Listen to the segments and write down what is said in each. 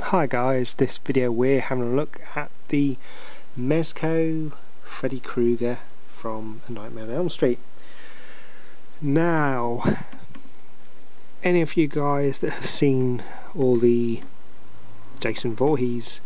Hi guys, this video we're having a look at the Mezco Freddy Krueger from A Nightmare on Elm Street. Now, any of you guys that have seen all the Jason Voorhees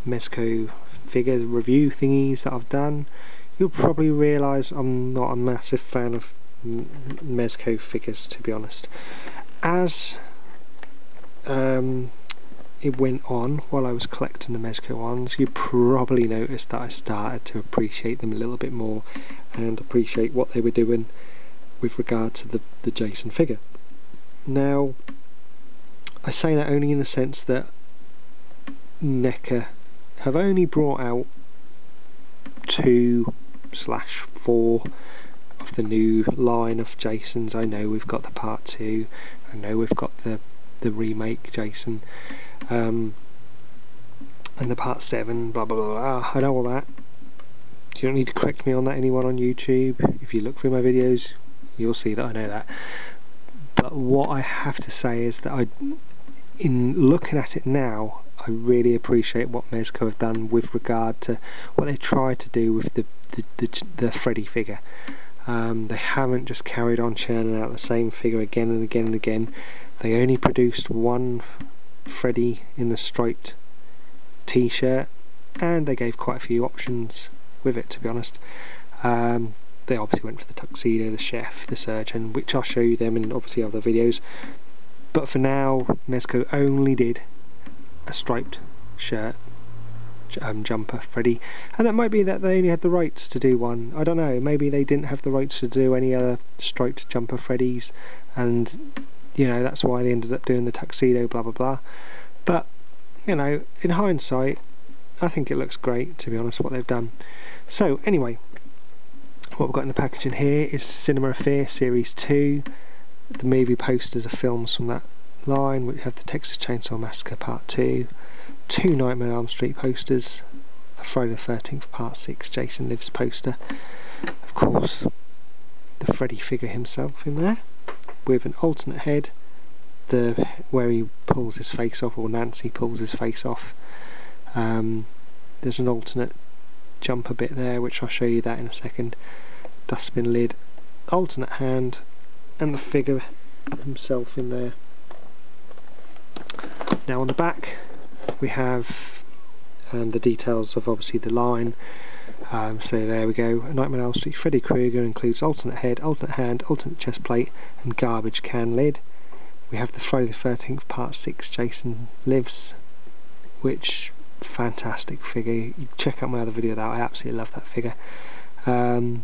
Mezco figure review thingies that I've done, you'll probably realise I'm not a massive fan of Mezco figures, to be honest. As it went on while I was collecting the Mezco ones, you probably noticed that I started to appreciate them a little bit more and appreciate what they were doing with regard to the Jason figure. Now, I say that only in the sense that NECA have only brought out 2/4 of the new line of Jasons. I know we've got the part 2, I know we've got the remake Jason, and the part 7, blah blah blah. I know all that. You don't need to correct me on that, anyone on YouTube. If you look through my videos, you'll see that I know that. But what I have to say is that in looking at it now, I really appreciate what Mezco have done with regard to what they tried to do with the Freddy figure. They haven't just carried on churning out the same figure again and again and again. They only produced one Freddy in the striped t-shirt, and they gave quite a few options with it, to be honest. They obviously went for the tuxedo, the chef, the surgeon, which I'll show you them in obviously other videos. But for now, Mezco only did a striped shirt jumper Freddy, and it might be that they only had the rights to do one. I don't know, maybe they didn't have the rights to do any other striped jumper Freddys, and you know, that's why they ended up doing the tuxedo, blah blah blah. But you know, in hindsight, I think it looks great, to be honest, what they've done. So anyway, what we've got in the packaging here is Cinema Affair Series 2. The movie posters are films from that line. We have the Texas Chainsaw Massacre Part 2, 2 Nightmare on Elm Street posters, a Friday the 13th Part 6 Jason Lives poster, of course the Freddy figure himself in there, with an alternate head, where he pulls his face off, or Nancy pulls his face off. There's an alternate jumper bit there, which I'll show you that in a second. Dustbin lid, alternate hand, and the figure himself in there. Now on the back we have the details of obviously the line. So there we go. A Nightmare on Elm Street Freddy Krueger includes alternate head, alternate hand, alternate chest plate, and garbage can lid. We have the Friday the 13th Part 6 Jason Lives, which fantastic figure. You check out my other video that I absolutely love that figure. I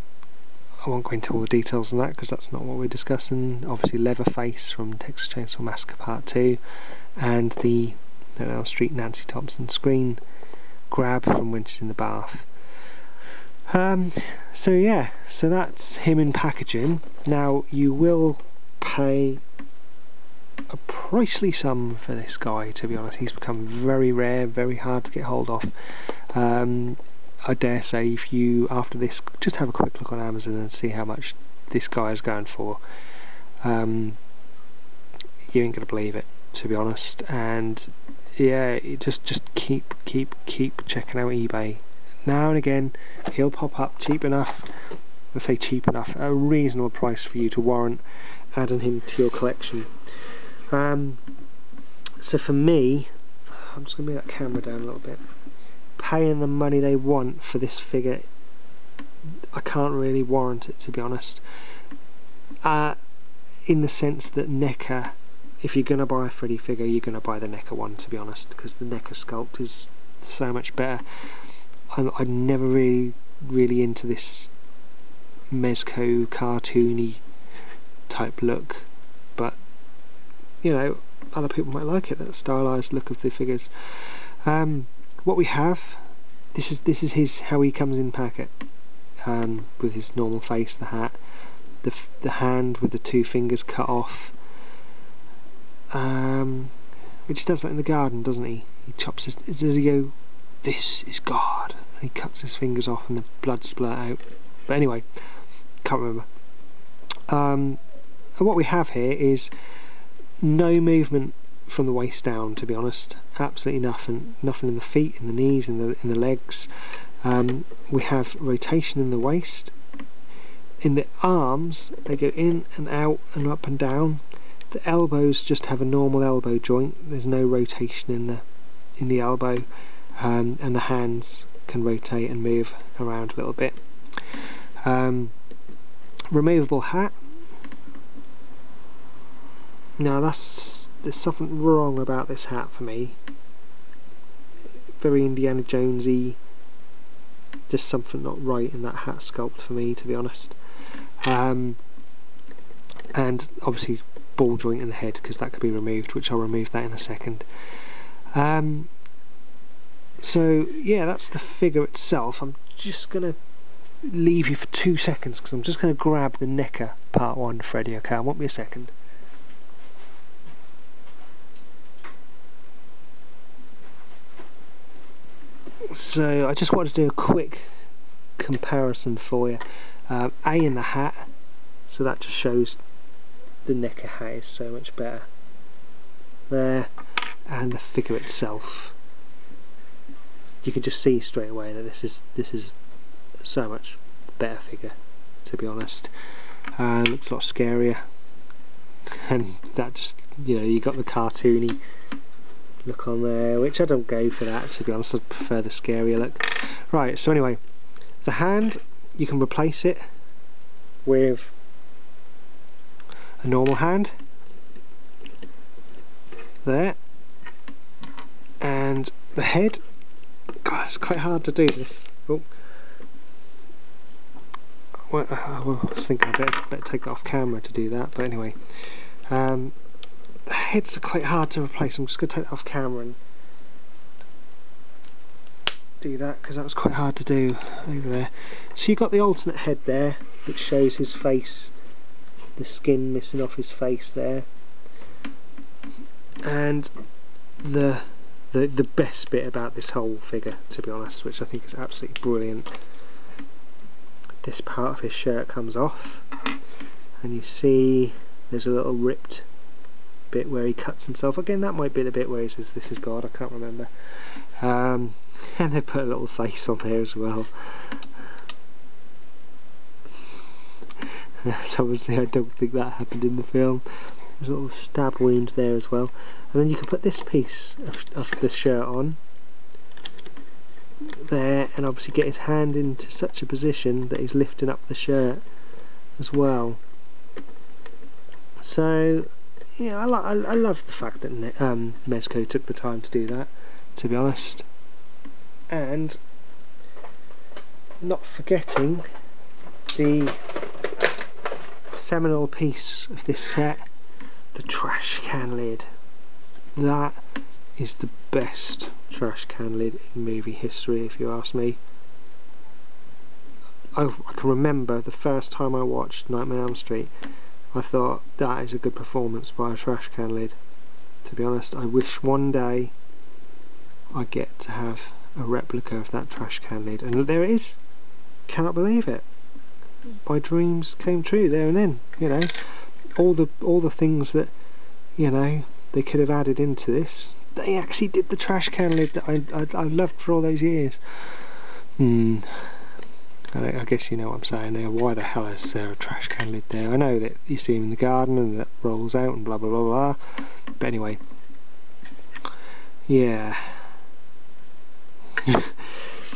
won't go into all the details on that because that's not what we're discussing. Obviously Leatherface from Texas Chainsaw Massacre Part 2, and the Elm Street Nancy Thompson screen grab from when she's in the bath. So yeah, so that's him in packaging. Now you will pay a pricely sum for this guy, to be honest. He's become very rare, very hard to get hold of. I dare say if you, after this, just have a quick look on Amazon and see how much this guy is going for. You ain't gonna believe it, to be honest. And yeah, just keep checking out eBay. Now and again he'll pop up cheap enough, I say cheap enough, a reasonable price for you to warrant adding him to your collection. So for me, I'm just going to move that camera down a little bit, paying the money they want for this figure, I can't really warrant it, to be honest. In the sense that NECA, if you're going to buy a Freddy figure, you're going to buy the NECA one, to be honest, because the NECA sculpt is so much better. I'm never really into this Mezco cartoony type look, but you know, other people might like it, that stylized look of the figures. What we have, this is his, how he comes in packet, with his normal face, the hat, the hand with the 2 fingers cut off, which he does that in the garden, doesn't he? He chops his, does he go, "This is God," and he cuts his fingers off and the blood splurt out. But anyway, can't remember. And what we have here is no movement from the waist down, to be honest. Absolutely nothing in the feet, in the knees, in the legs. We have rotation in the waist. In the arms, they go in and out and up and down. The elbows just have a normal elbow joint. There's no rotation in the elbow, and the hands can rotate and move around a little bit. Removable hat. Now there's something wrong about this hat for me. Very Indiana Jonesy. Just something not right in that hat sculpt for me, to be honest. And obviously ball joint in the head, because that could be removed, which I'll remove that in a second. So yeah, that's the figure itself. I'm just gonna leave you for 2 seconds because I'm just gonna grab the NECA Part 1 Freddy. Okay, won't be a second. So I just wanted to do a quick comparison for you. A in the hat, so that just shows the NECA hat is so much better there, and the figure itself, you can just see straight away that this is so much better figure, to be honest. Looks a lot scarier, and that just, you know, you got the cartoony look on there, which I don't go for that, to be honest. I prefer the scarier look. Right, so anyway, the hand, you can replace it with a normal hand there, and the head, God, it's quite hard to do this. Oh, well, I was thinking I better take that off camera to do that, but anyway, the heads are quite hard to replace. I'm just going to take that off camera and do that, because that was quite hard to do over there. So you've got the alternate head there, which shows his face, the skin missing off his face there, and the best bit about this whole figure, to be honest, which I think is absolutely brilliant, this part of his shirt comes off, and you see there's a little ripped bit where he cuts himself. Again, that might be the bit where he says, "This is God," I can't remember. And they put a little face on there as well. So obviously I don't think that happened in the film. There's a little stab wound there as well. And then you can put this piece of the shirt on there, and obviously get his hand into such a position that he's lifting up the shirt as well. So yeah, I love the fact that Mezco took the time to do that, to be honest. And not forgetting the seminal piece of this set, the trash can lid. That is the best trash can lid in movie history, if you ask me. I can remember the first time I watched Nightmare on Elm Street, I thought that is a good performance by a trash can lid. To be honest, I wish one day I get to have a replica of that trash can lid, and there it is. Cannot believe it. My dreams came true there and then. You know, all the things that, you know, they could have added into this, they actually did. The trash can lid that I loved for all those years. I guess you know what I'm saying there. Why the hell is there a trash can lid there? I know that you see him in the garden and that rolls out and blah blah blah blah. But anyway, yeah.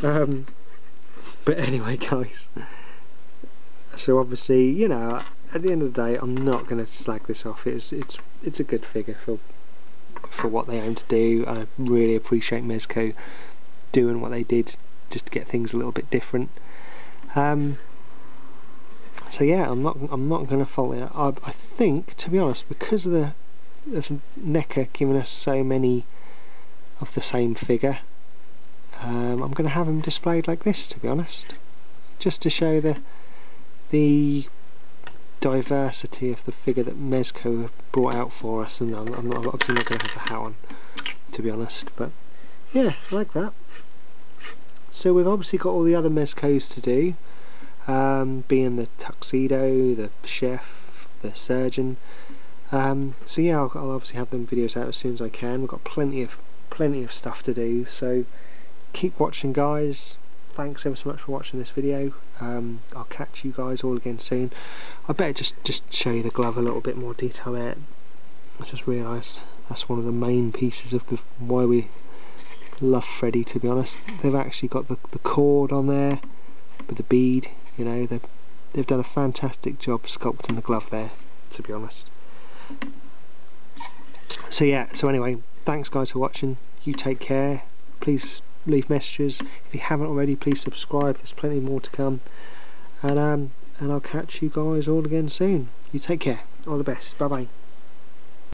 But anyway, guys. So obviously, you know, at the end of the day, I'm not going to slag this off. It's a good figure for what they aim to do. I really appreciate Mezco doing what they did just to get things a little bit different. So yeah, I'm not going to fault it. I think, to be honest, because of NECA giving us so many of the same figure, I'm going to have them displayed like this, to be honest, just to show the diversity of the figure that Mezco have brought out for us. And I'm obviously not going to have the hat on, to be honest, but yeah, I like that. So we've obviously got all the other Mezcos to do, being the tuxedo, the chef, the surgeon, So yeah, I'll obviously have them videos out as soon as I can. We've got plenty of stuff to do, so keep watching, guys. Thanks ever so much for watching this video. I'll catch you guys all again soon. I better just show you the glove a little bit more detail there. I just realised that's one of the main pieces of why we love Freddy, to be honest. They've actually got the cord on there with the bead. You know, they've done a fantastic job sculpting the glove there, to be honest. So yeah, so anyway, thanks guys for watching. You take care. Please leave messages. If you haven't already, please subscribe. There's plenty more to come. And I'll catch you guys all again soon. You take care. All the best. Bye bye.